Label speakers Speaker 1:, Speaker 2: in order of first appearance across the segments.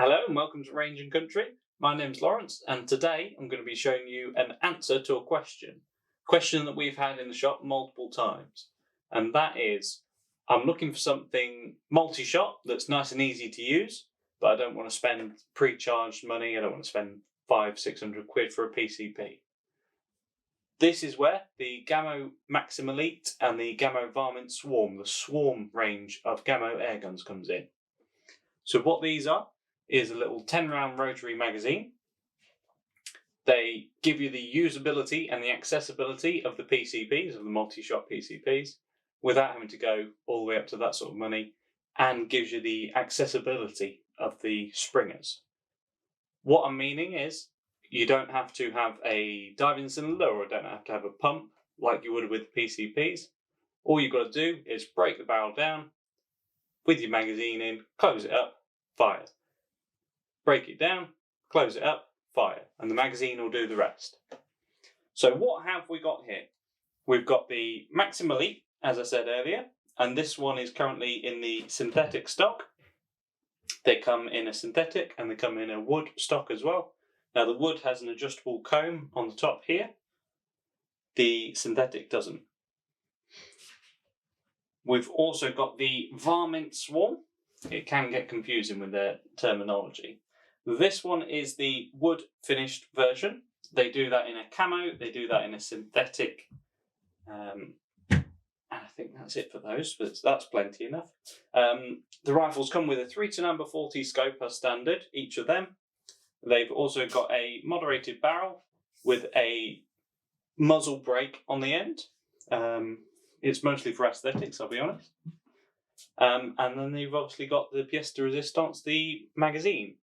Speaker 1: Hello and welcome to Range and Country. My name's Lawrence and today I'm going to be showing you an answer to a question that we've had in the shop multiple times. And that is, I'm looking for something multi-shot that's nice and easy to use, but I don't want to spend pre-charged money. I don't want to spend 500-600 quid for a PCP. This is where the Gamo Maxxim Elite and the Gamo Varmint Swarm, the Swarm range of Gamo air guns, comes in. So what these are is a little 10-round rotary magazine. They give you the usability and the accessibility of the PCPs, of the multi-shot PCPs, without having to go all the way up to that sort of money, and gives you the accessibility of the springers. What I'm meaning is, you don't have to have a diving cylinder or don't have to have a pump like you would with PCPs. All you've got to do is break the barrel down with your magazine in, close it up, fire. Break it down, close it up, fire, and the magazine will do the rest. So what have we got here? We've got the Maxxim Elite, as I said earlier, and this one is currently in the synthetic stock. They come in a synthetic and they come in a wood stock as well. Now the wood has an adjustable comb on the top here. The synthetic doesn't. We've also got the Varmint Swarm. It can get confusing with their terminology. This one is the wood finished version. They do that in a camo, they do that in a synthetic, and I think that's it for those, but that's plenty enough. The rifles come with a 3-40 scope as standard, each of them. They've also got a moderated barrel with a muzzle brake on the end. It's mostly for aesthetics, I'll be honest. And then they've obviously got the pièce de résistance, the magazine.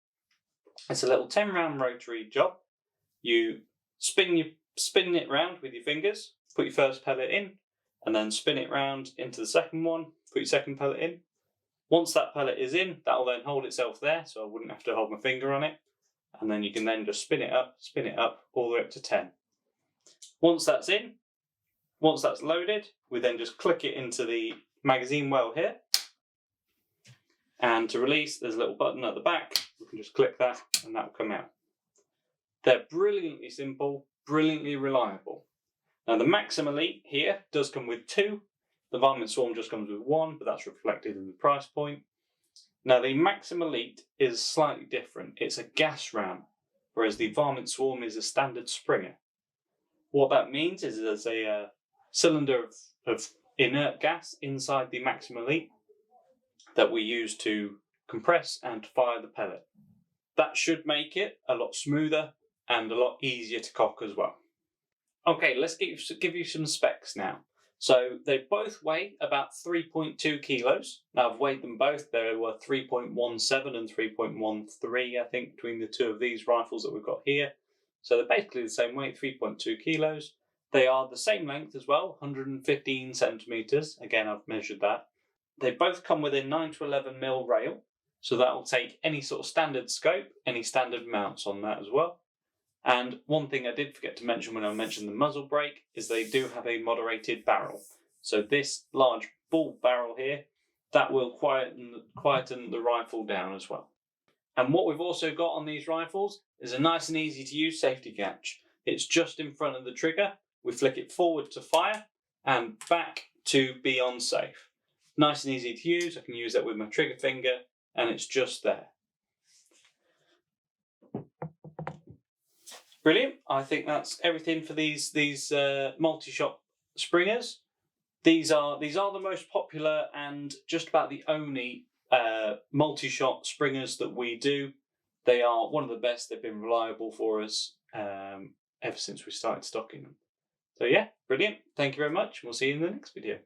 Speaker 1: It's a little 10-round rotary job. You spin it round with your fingers, put your first pellet in, and then spin it round into the second one, put your second pellet in. Once that pellet is in, that will then hold itself there, so I wouldn't have to hold my finger on it. And then you can then just spin it up, all the way up to 10. Once that's in, once that's loaded, we then just click it into the magazine well here. And to release, there's a little button at the back. We can just click that and that will come out. They're brilliantly simple, brilliantly reliable. Now the Maxxim Elite here does come with 2. The Varmint Swarm just comes with 1, but that's reflected in the price point. Now the Maxxim Elite is slightly different. It's a gas ram, whereas the Varmint Swarm is a standard springer. What that means is there's a cylinder of inert gas inside the Maxxim Elite that we use to compress and fire the pellet. That should make it a lot smoother and a lot easier to cock as well. Okay, let's give you some specs now. So they both weigh about 3.2 kilos. Now I've weighed them both. They were 3.17 and 3.13, I think, between the two of these rifles that we've got here. So they're basically the same weight, 3.2 kilos. They are the same length as well, 115 centimeters. Again, I've measured that. They both come with a 9-11mm rail, so that will take any sort of standard scope, any standard mounts on that as well. And one thing I did forget to mention when I mentioned the muzzle brake is they do have a moderated barrel. So this large bull barrel here, that will quieten the rifle down as well. And what we've also got on these rifles is a nice and easy to use safety catch. It's just in front of the trigger. We flick it forward to fire and back to be on safe. Nice and easy to use. I can use that with my trigger finger and it's just there. Brilliant. I think that's everything for these multi-shot springers. These are the most popular and just about the only multi-shot springers that we do. They are one of the best. They've been reliable for us ever since we started stocking them. So yeah, brilliant. Thank you very much. We'll see you in the next video.